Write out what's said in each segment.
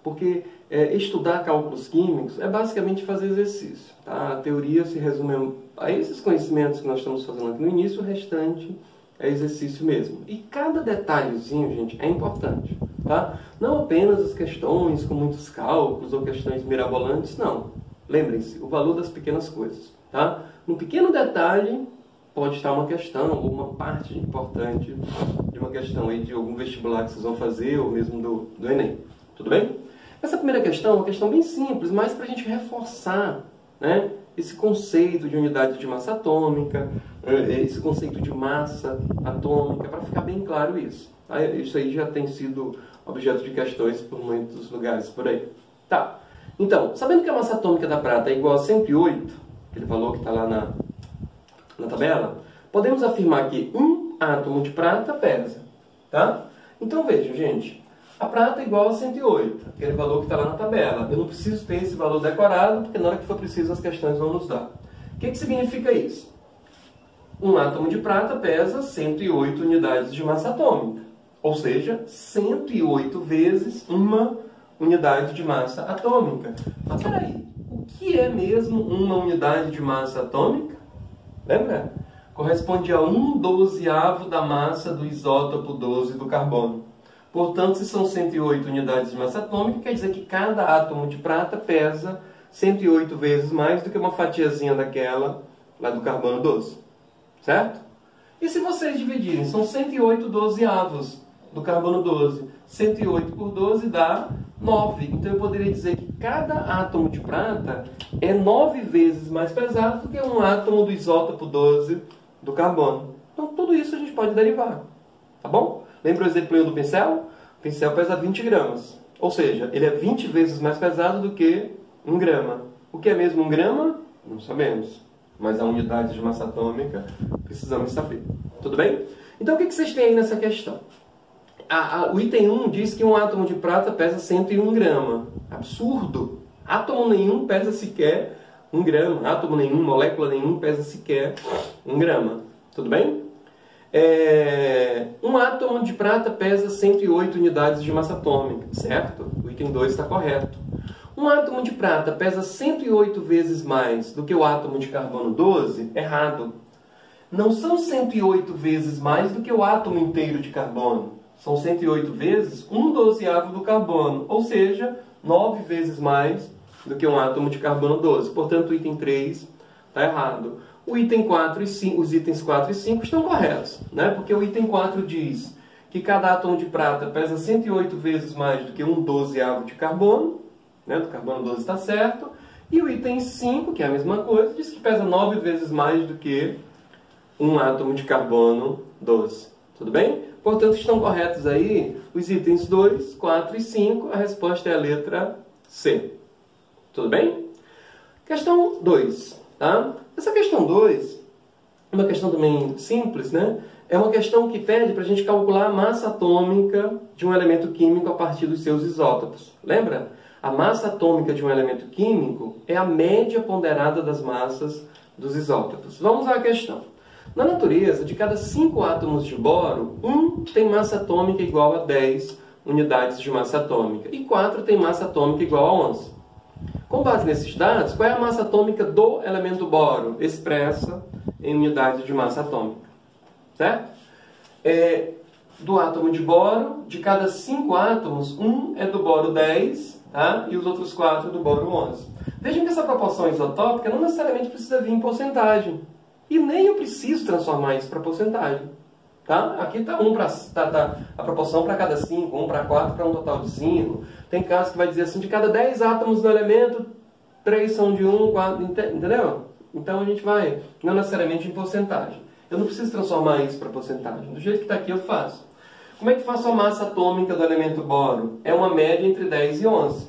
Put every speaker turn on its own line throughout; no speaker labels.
Porque estudar cálculos químicos é basicamente fazer exercício. Tá? A teoria se resume a esses conhecimentos que nós estamos fazendo aqui no início, o restante é exercício mesmo. E cada detalhezinho, gente, é importante. Tá? Não apenas as questões com muitos cálculos ou questões mirabolantes, não. Lembrem-se, o valor das pequenas coisas. Tá? No pequeno detalhe pode estar uma questão ou uma parte importante de uma questão aí de algum vestibular que vocês vão fazer ou mesmo do Enem. Tudo bem? Essa primeira questão é uma questão bem simples, mas para a gente reforçar, né, esse conceito de unidade de massa atômica, esse conceito de massa atômica, para ficar bem claro isso. Tá? Isso aí já tem sido objeto de questões por muitos lugares por aí. Tá. Então, sabendo que a massa atômica da prata é igual a 108, aquele valor que está lá na tabela, podemos afirmar que um átomo de prata pesa. Tá? Então vejam, gente. A prata é igual a 108, aquele valor que está lá na tabela. Eu não preciso ter esse valor decorado, porque na hora que for preciso as questões vão nos dar. O que significa isso? Um átomo de prata pesa 108 unidades de massa atômica. Ou seja, 108 vezes uma unidade de massa atômica. Mas peraí, o que é mesmo uma unidade de massa atômica? Lembra? Corresponde a 1/12º da massa do isótopo 12 do carbono. Portanto, se são 108 unidades de massa atômica, quer dizer que cada átomo de prata pesa 108 vezes mais do que uma fatiazinha daquela lá do carbono 12. Certo? E se vocês dividirem, são 108 12avos do carbono 12. 108 por 12 dá 9. Então eu poderia dizer que cada átomo de prata é 9 vezes mais pesado do que um átomo do isótopo 12 do carbono. Então tudo isso a gente pode derivar. Tá bom? Lembra o exemplo do pincel? O pincel pesa 20 gramas. Ou seja, ele é 20 vezes mais pesado do que 1 grama. O que é mesmo 1 grama? Não sabemos. Mas a unidade de massa atômica precisamos saber. Tudo bem? Então o que vocês têm aí nessa questão? O item 1 diz que um átomo de prata pesa 101 gramas. Absurdo! Átomo nenhum pesa sequer 1 grama. Átomo nenhum, molécula nenhum pesa sequer 1 grama. Tudo bem? Um átomo de prata pesa 108 unidades de massa atômica, certo? O item 2 está correto. Um átomo de prata pesa 108 vezes mais do que o átomo de carbono 12? Errado. Não são 108 vezes mais do que o átomo inteiro de carbono. São 108 vezes 1/12º do carbono, ou seja, 9 vezes mais do que um átomo de carbono 12. Portanto, o item 3 está errado. O item 4 e 5, os itens 4 e 5 estão corretos, né? Porque o item 4 diz que cada átomo de prata pesa 108 vezes mais do que 1/12º de carbono, né? Do carbono 12 está certo. E o item 5, que é a mesma coisa, diz que pesa 9 vezes mais do que um átomo de carbono 12. Tudo bem? Portanto, estão corretos aí os itens 2, 4 e 5. A resposta é a letra C. Tudo bem? Questão 2. Tá? Essa questão 2 é uma questão também simples, né? É uma questão que pede para a gente calcular a massa atômica de um elemento químico a partir dos seus isótopos. Lembra? A massa atômica de um elemento químico é a média ponderada das massas dos isótopos. Vamos à questão. Na natureza, de cada 5 átomos de boro, 1 tem massa atômica igual a 10 unidades de massa atômica e 4 tem massa atômica igual a 11. Com base nesses dados, qual é a massa atômica do elemento boro, expressa em unidades de massa atômica? Certo? Do átomo de boro, de cada 5 átomos, 1 é do boro 10, tá? E os outros 4 do boro 11. Vejam que essa proporção isotópica não necessariamente precisa vir em porcentagem. E nem eu preciso transformar isso para porcentagem. Tá? Aqui está a proporção para cada 5, 1 para 4 para um total de 5. Tem casos que vai dizer assim, de cada 10 átomos do elemento, 3 são de 1, 4, entendeu? Então a gente vai, não necessariamente em porcentagem. Eu não preciso transformar isso para porcentagem. Do jeito que está aqui eu faço. Como é que faço a massa atômica do elemento boro? É uma média entre 10 e 11.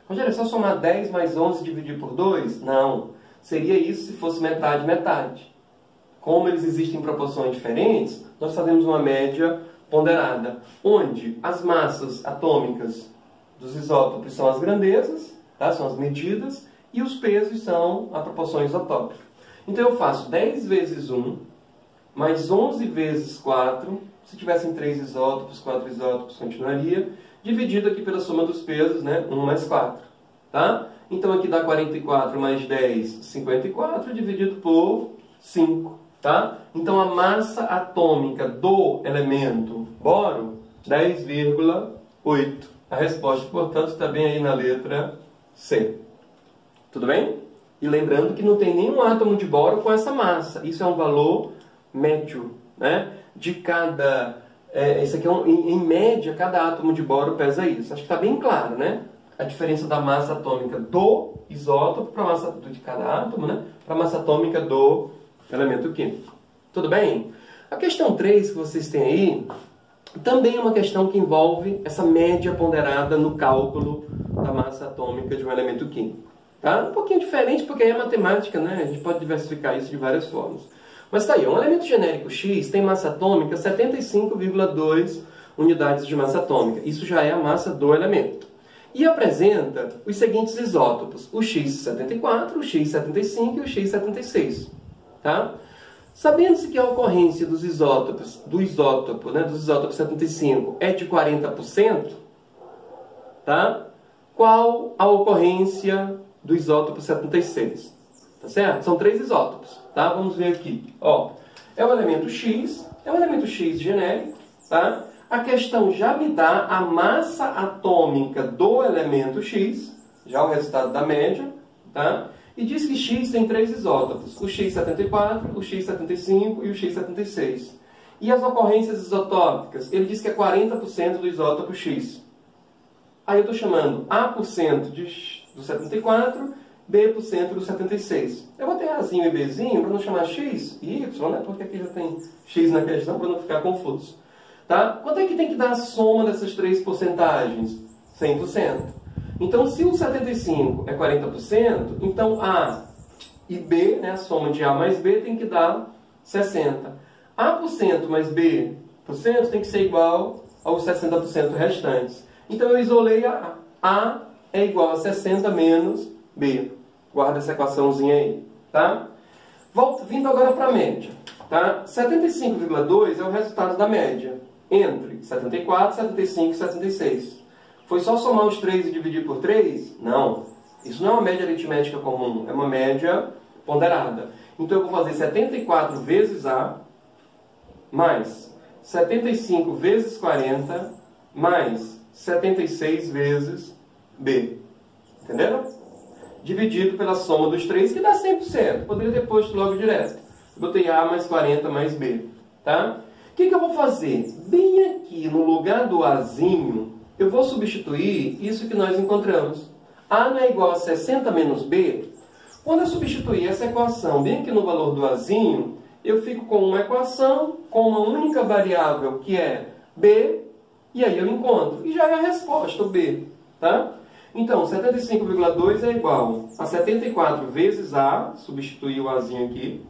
Rogério, é só somar 10 mais 11 e dividir por 2? Não. Seria isso se fosse metade, metade. Como eles existem em proporções diferentes, nós fazemos uma média ponderada, onde as massas atômicas dos isótopos são as grandezas, tá? São as medidas, e os pesos são a proporção isotópica. Então eu faço 10 vezes 1, mais 11 vezes 4, se tivessem 3 isótopos, 4 isótopos, continuaria, dividido aqui pela soma dos pesos, né? 1 mais 4, tá? Então aqui dá 44 mais 10, 54, dividido por 5, tá? Então a massa atômica do elemento boro, 10,8. A resposta, portanto, está bem aí na letra C. Tudo bem? E lembrando que não tem nenhum átomo de boro com essa massa. Isso é um valor médio, né? De cada... isso aqui em média, cada átomo de boro pesa isso. Acho que está bem claro, né? A diferença da massa atômica do isótopo para a massa de cada átomo, né? Para a massa atômica do elemento químico. Tudo bem? A questão 3 que vocês têm aí também é uma questão que envolve essa média ponderada no cálculo da massa atômica de um elemento químico. Tá? Um pouquinho diferente porque aí é matemática, né? A gente pode diversificar isso de várias formas. Mas tá aí, um elemento genérico X tem massa atômica 75,2 unidades de massa atômica. Isso já é a massa do elemento. E apresenta os seguintes isótopos, o X74, o X75 e o X76. Tá? Sabendo-se que a ocorrência dos isótopos, do isótopo 75 é de 40%, tá? Qual a ocorrência do isótopo 76? Tá certo? São 3 isótopos, tá? Vamos ver aqui. Ó, é o elemento X genérico, tá? A questão já me dá a massa atômica do elemento X, já o resultado da média, tá? E diz que X tem 3 isótopos, o X74, o X75 e o X76. E as ocorrências isotópicas? Ele diz que é 40% do isótopo X. Aí eu estou chamando A% do 74, B% do 76. Eu vou ter Azinho e Bzinho para não chamar X e Y, né? Porque aqui já tem X na questão para não ficar confuso. Tá? Quanto é que tem que dar a soma dessas 3 porcentagens? 100%. Então, se o 75 é 40%, então A e B, né, a soma de A mais B, tem que dar 60%. A% mais B% tem que ser igual aos 60% restantes. Então, eu isolei a A. A é igual a 60 menos B. Guarda essa equaçãozinha aí. Tá? Vindo agora para a média. Tá? 75,2 é o resultado da média entre 74, 75 e 76. Foi só somar os 3 e dividir por 3? Não. Isso não é uma média aritmética comum, é uma média ponderada. Então eu vou fazer 74 vezes A, mais 75 vezes 40, mais 76 vezes B. Entenderam? Dividido pela soma dos 3, que dá 100%. Poderia ter posto logo direto. Botei A mais 40 mais B. Tá? O que eu vou fazer? Bem aqui no lugar do Azinho, eu vou substituir isso que nós encontramos. A não é igual a 60 menos B. Quando eu substituir essa equação bem aqui no valor do Azinho, eu fico com uma equação com uma única variável que é B, e aí eu encontro. E já é a resposta, o B. Tá? Então, 75,2 é igual a 74 vezes A, substituir o Azinho aqui,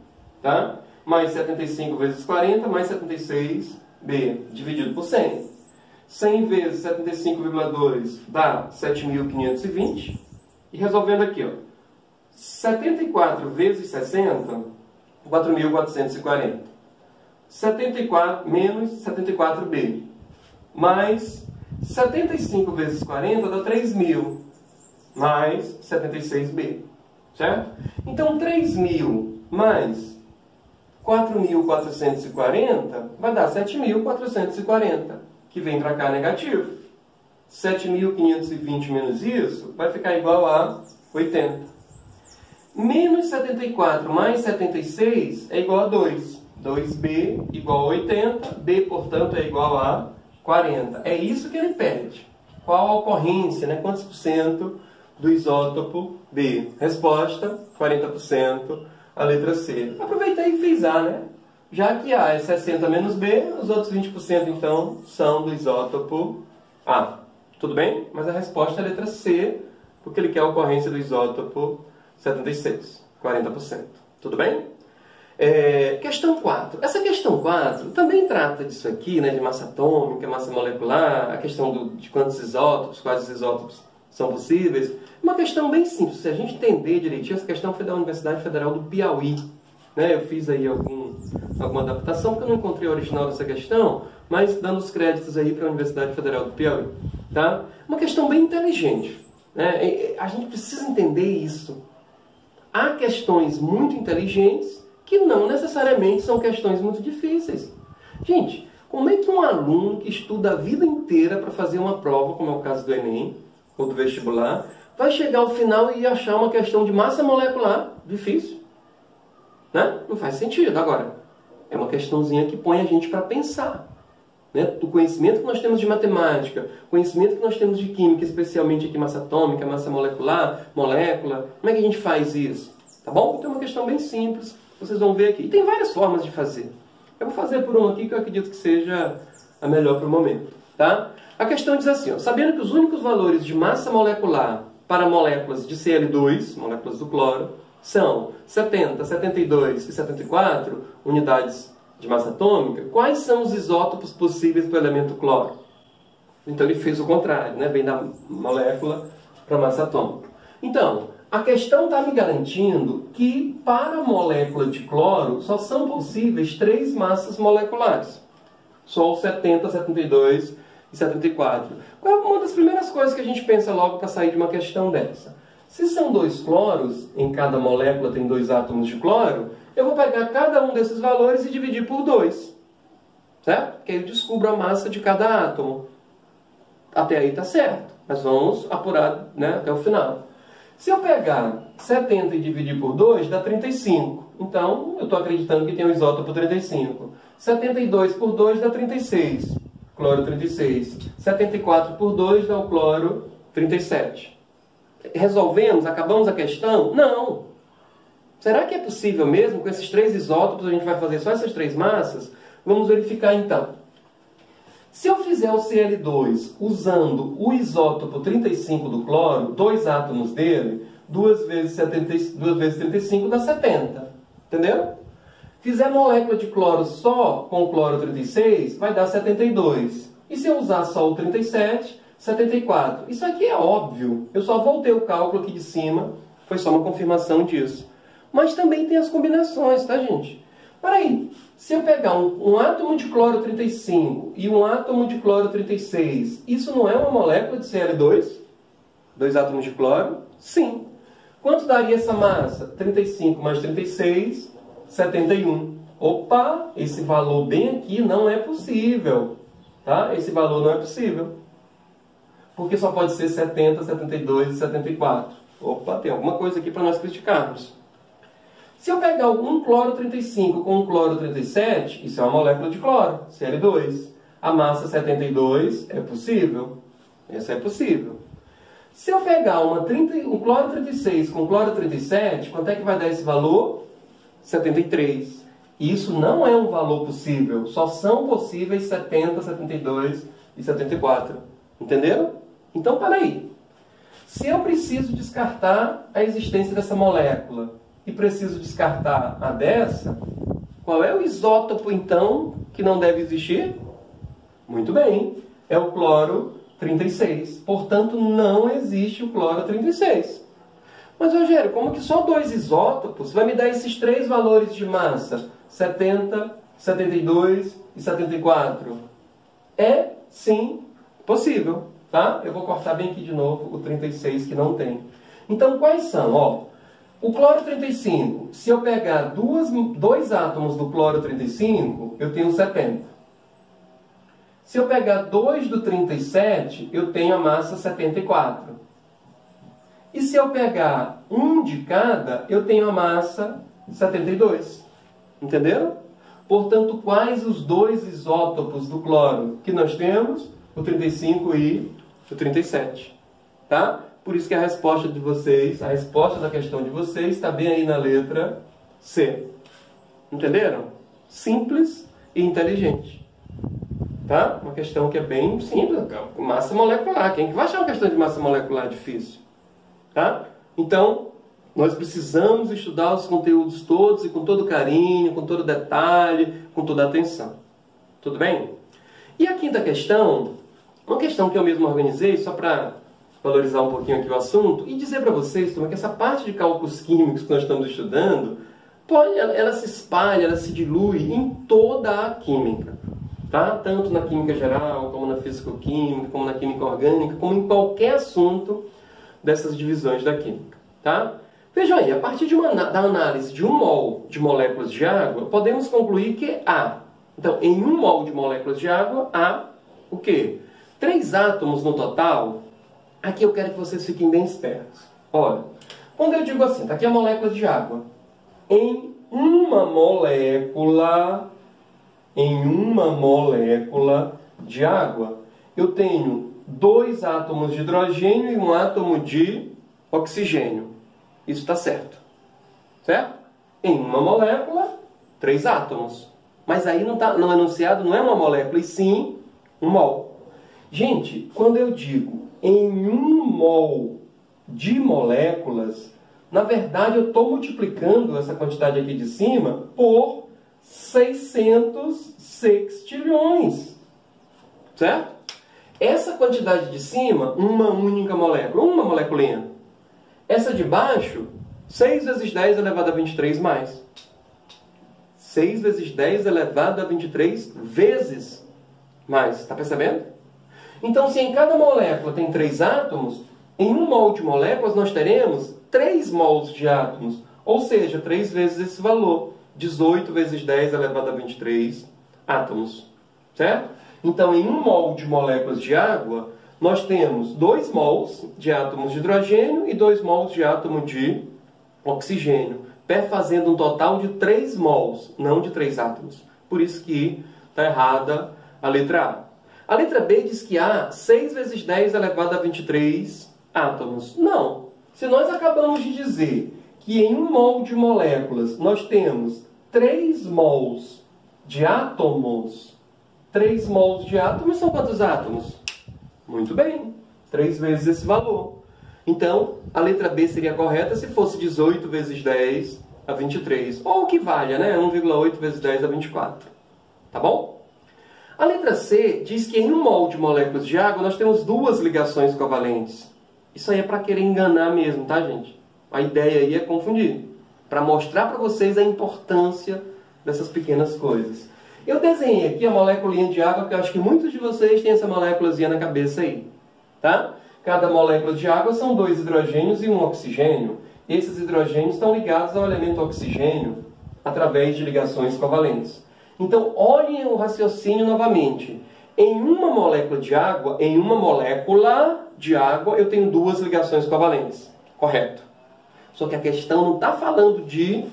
tá? Mais 75 vezes 40, mais 76B, dividido por 100. 100 vezes 75,2 dá 7.520. E resolvendo aqui, ó, 74 vezes 60, 4.440. 74 menos 74B. Mais 75 vezes 40 dá 3.000. Mais 76B. Certo? Então, 3.000 mais 4.440 vai dar 7.440. Que vem para cá negativo. 7.520 menos isso vai ficar igual a 80. Menos 74 mais 76 é igual a 2. 2B igual a 80. B, portanto, é igual a 40. É isso que ele pede. Qual a ocorrência, né? Quantos por cento do isótopo B? Resposta, 40%, a letra C. Aproveitei e fiz A, né? Já que A é 60 menos B, os outros 20% então são do isótopo A. Tudo bem? Mas a resposta é a letra C, porque ele quer a ocorrência do isótopo 76, 40%. Tudo bem? Questão 4. Essa questão 4 também trata disso aqui, né, de massa atômica, massa molecular, a questão de quantos isótopos, quais os isótopos são possíveis. Uma questão bem simples, se a gente entender direitinho, essa questão foi da Universidade Federal do Piauí. Né? Eu fiz aí alguma adaptação, porque eu não encontrei a original dessa questão, mas dando os créditos aí para a Universidade Federal do Piauí. Tá? Uma questão bem inteligente. Né? A gente precisa entender isso. Há questões muito inteligentes que não necessariamente são questões muito difíceis. Gente, como é que um aluno que estuda a vida inteira para fazer uma prova, como é o caso do Enem ou do vestibular, vai chegar ao final e achar uma questão de massa molecular difícil? Né? Não faz sentido. Agora, é uma questãozinha que põe a gente para pensar. Né? Do conhecimento que nós temos de matemática, conhecimento que nós temos de química, especialmente aqui massa atômica, massa molecular, molécula, como é que a gente faz isso? Tá bom? Então é uma questão bem simples, vocês vão ver aqui. E tem várias formas de fazer. Eu vou fazer por uma aqui que eu acredito que seja a melhor para o momento. Tá? A questão diz assim, ó, sabendo que os únicos valores de massa molecular para moléculas de Cl2, moléculas do cloro, são 70, 72 e 74 unidades de massa atômica, quais são os isótopos possíveis para o elemento cloro? Então ele fez o contrário, né? Vem da molécula para a massa atômica. Então, a questão está me garantindo que para a molécula de cloro só são possíveis 3 massas moleculares. Só o 70, 72 e 74. Qual é uma das primeiras coisas que a gente pensa logo para sair de uma questão dessa? Se são 2 cloros, em cada molécula tem 2 átomos de cloro, eu vou pegar cada um desses valores e dividir por 2. Certo? Porque aí eu descubro a massa de cada átomo. Até aí está certo. Mas vamos apurar, né, até o final. Se eu pegar 70 e dividir por 2, dá 35. Então, eu estou acreditando que tem um isótopo 35. 72 por 2 dá 36. Cloro 36. 74 por 2 dá o cloro 37. Resolvemos? Acabamos a questão? Não. Será que é possível mesmo, com esses 3 isótopos, a gente vai fazer só essas 3 massas? Vamos verificar então. Se eu fizer o Cl2 usando o isótopo 35 do cloro, 2 átomos dele, 2 vezes 35 dá 70. Entendeu? Fizer molécula de cloro só com o cloro 36, vai dar 72. E se eu usar só o 37, 74. Isso aqui é óbvio. Eu só voltei o cálculo aqui de cima, foi só uma confirmação disso. Mas também tem as combinações, tá, gente? Peraí, se eu pegar um átomo de cloro 35 e um átomo de cloro 36, isso não é uma molécula de Cl2? 2 átomos de cloro? Sim. Quanto daria essa massa? 35 mais 36, 71. Opa, esse valor bem aqui não é possível. Tá? Esse valor não é possível. Porque só pode ser 70, 72 e 74. Opa, tem alguma coisa aqui para nós criticarmos. Se eu pegar um cloro 35 com um cloro 37, isso é uma molécula de cloro, Cl2. A massa 72 é possível? Essa é possível. Se eu pegar um cloro 36 com cloro 37, quanto é que vai dar esse valor? 73. Isso não é um valor possível. Só são possíveis 70, 72 e 74. Entenderam? Então, peraí. Se eu preciso descartar a existência dessa molécula e preciso descartar a dessa, qual é o isótopo, então, que não deve existir? Muito bem, é o cloro 36. Portanto, não existe o cloro 36. Mas, Rogério, como que só 2 isótopos vai me dar esses 3 valores de massa? 70, 72 e 74. É, sim, possível. Tá? Eu vou cortar bem aqui de novo o 36 que não tem. Então, quais são? Ó, o cloro 35, se eu pegar 2 átomos do cloro 35, eu tenho 70. Se eu pegar 2 do 37, eu tenho a massa 74. E se eu pegar um de cada, eu tenho a massa 72. Entenderam? Portanto, quais os 2 isótopos do cloro que nós temos? O 35 e o 37. Tá? Por isso que a resposta de vocês, a resposta da questão de vocês está bem aí na letra C. Entenderam? Simples e inteligente. Tá? Uma questão que é bem simples. Massa molecular. Quem que vai achar uma questão de massa molecular difícil? Tá? Então, nós precisamos estudar os conteúdos todos e com todo carinho, com todo detalhe, com toda atenção. Tudo bem? E a quinta questão, uma questão que eu mesmo organizei, só para valorizar um pouquinho aqui o assunto, e dizer para vocês que essa parte de cálculos químicos que nós estamos estudando, ela se espalha, ela se dilui em toda a química. tá? Tanto na química geral, como na físico-química, como na química orgânica, como em qualquer assunto dessas divisões da química, tá? Vejam aí, a partir da análise de 1 mol de moléculas de água, podemos concluir que há. Então, em 1 mol de moléculas de água, há o quê? 3 átomos no total. Aqui eu quero que vocês fiquem bem espertos. Olha, quando eu digo assim, tá aqui a molécula de água. Em uma molécula de água, eu tenho 2 átomos de hidrogênio e 1 átomo de oxigênio. Isso está certo. Certo? Em uma molécula, 3 átomos. Mas aí no enunciado não é uma molécula, e sim um mol. Gente, quando eu digo em 1 mol de moléculas, na verdade eu estou multiplicando essa quantidade aqui de cima por 600 sextilhões. Certo? Essa quantidade de cima, uma única molécula, uma moleculinha. Essa de baixo, 6 vezes 10 elevado a 23 mais. 6 vezes 10 elevado a 23 vezes mais. Está percebendo? Então, se em cada molécula tem 3 átomos, em 1 mol de moléculas nós teremos 3 mols de átomos. Ou seja, 3 vezes esse valor. 18 vezes 10 elevado a 23 átomos. Certo? Então, em 1 mol de moléculas de água, nós temos 2 mols de átomos de hidrogênio e 2 mols de átomo de oxigênio, fazendo um total de 3 mols, não de 3 átomos. Por isso que está errada a letra A. A letra B diz que há 6 vezes 10 elevado a 23 átomos. Não. Se nós acabamos de dizer que em 1 mol de moléculas nós temos 3 mols de átomos, 3 mols de átomos são quantos átomos? Muito bem, 3 vezes esse valor. Então, a letra B seria correta se fosse 18 vezes 10 a 23. Ou o que valha, né? 1,8 vezes 10 a 24. Tá bom? A letra C diz que em 1 mol de moléculas de água nós temos 2 ligações covalentes. Isso aí é para querer enganar mesmo, tá, gente? A ideia aí é confundir. Para mostrar para vocês a importância dessas pequenas coisas. Eu desenhei aqui a moléculinha de água, que eu acho que muitos de vocês têm essa moléculazinha na cabeça aí. Tá? Cada molécula de água são 2 hidrogênios e 1 oxigênio. Esses hidrogênios estão ligados ao elemento oxigênio através de ligações covalentes. Então, olhem o raciocínio novamente. Em uma molécula de água, eu tenho 2 ligações covalentes. Correto. Só que a questão não está falando de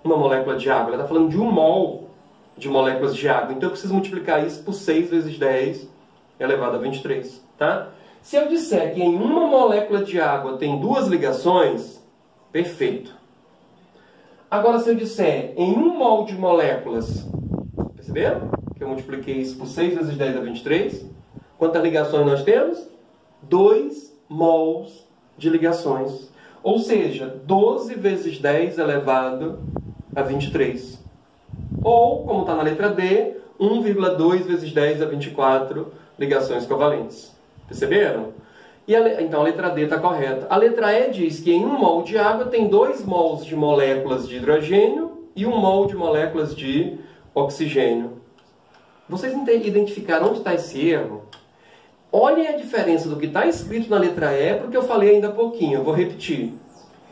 uma molécula de água, ela está falando de 1 mol de moléculas de água. Então eu preciso multiplicar isso por 6 vezes 10 elevado a 23. Tá? Se eu disser que em uma molécula de água tem 2 ligações, perfeito. Agora se eu disser em 1 mol de moléculas, perceberam? Que eu multipliquei isso por 6 vezes 10 a 23. Quantas ligações nós temos? 2 mols de ligações. Ou seja, 12 vezes 10 elevado a 23. Ou, como está na letra D, 1,2 vezes 10 a 24 ligações covalentes. Perceberam? Então a letra D está correta. A letra E diz que em 1 mol de água tem 2 mols de moléculas de hidrogênio e 1 mol de moléculas de oxigênio. Vocês identificaram onde está esse erro? Olhem a diferença do que está escrito na letra E para o que eu falei ainda há pouquinho. Eu vou repetir.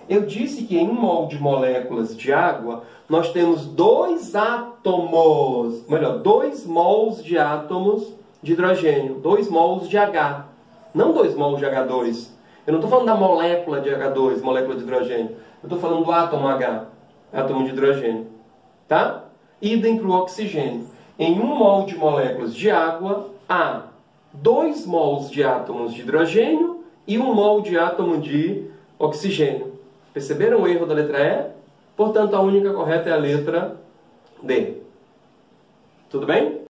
Eu disse que em 1 mol de moléculas de água, nós temos 2 átomos, melhor, 2 mols de átomos de hidrogênio, 2 mols de H, não 2 mols de H2. Eu não estou falando da molécula de H2, molécula de hidrogênio. Eu estou falando do átomo H, átomo de hidrogênio. Tá? Idem para o oxigênio. Em 1 mol de moléculas de água, há 2 mols de átomos de hidrogênio e 1 mol de átomo de oxigênio. Perceberam o erro da letra E? Portanto, a única correta é a letra D. Tudo bem?